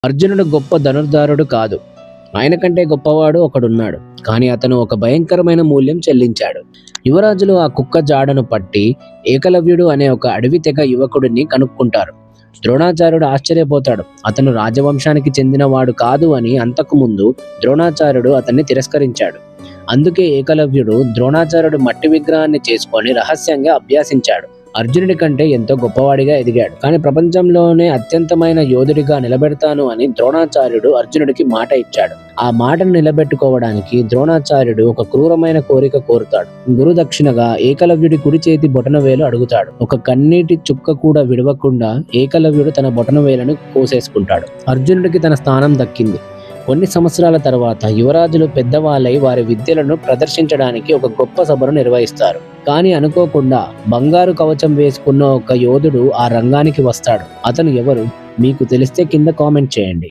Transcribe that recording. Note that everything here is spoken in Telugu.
అర్జునుడు గొప్ప ధనుర్ధారుడు కాదు. ఆయన కంటే గొప్పవాడు ఒకడున్నాడు. కానీ అతను ఒక భయంకరమైన మూల్యం చెల్లించాడు. యువరాజులు ఆ కుక్క జాడను పట్టి ఏకలవ్యుడు అనే ఒక అడవి తెగ యువకుడిని కనుక్కుంటారు. ద్రోణాచార్యుడు ఆశ్చర్యపోతాడు. అతను రాజవంశానికి చెందినవాడు కాదు అని అంతకుముందు ద్రోణాచార్యుడు అతన్ని తిరస్కరించాడు. అందుకే ఏకలవ్యుడు ద్రోణాచార్యుడు మట్టి విగ్రహాన్ని చేసుకొని రహస్యంగా అభ్యాసించాడు. అర్జునుడి కంటే ఎంతో గొప్పవాడిగా ఎదిగాడు. కానీ ప్రపంచంలోనే అత్యంతమైన యోధుడిగా నిలబెడతాను అని ద్రోణాచార్యుడు అర్జునుడికి మాట ఇచ్చాడు. ఆ మాటను నిలబెట్టుకోవడానికి ద్రోణాచార్యుడు ఒక క్రూరమైన కోరిక కోరుతాడు. గురుదక్షిణగా ఏకలవ్యుడి కుడి చేతి బొటనవేలు అడుగుతాడు. ఒక కన్నీటి చుక్క కూడా విడవకుండా ఏకలవ్యుడు తన బొటనవేలను కోసేసుకుంటాడు. అర్జునుడికి తన స్థానం దక్కింది. కొన్ని సంవత్సరాల తర్వాత యువరాజులు పెద్దవాళ్ళై వారి విద్యలను ప్రదర్శించడానికి ఒక గొప్ప సభను నిర్వహిస్తారు. కానీ అనుకోకుండా బంగారు కవచం వేసుకున్న ఒక యోధుడు ఆ రంగానికి వస్తాడు. అతను ఎవరు? మీకు తెలిస్తే కింద కామెంట్ చేయండి.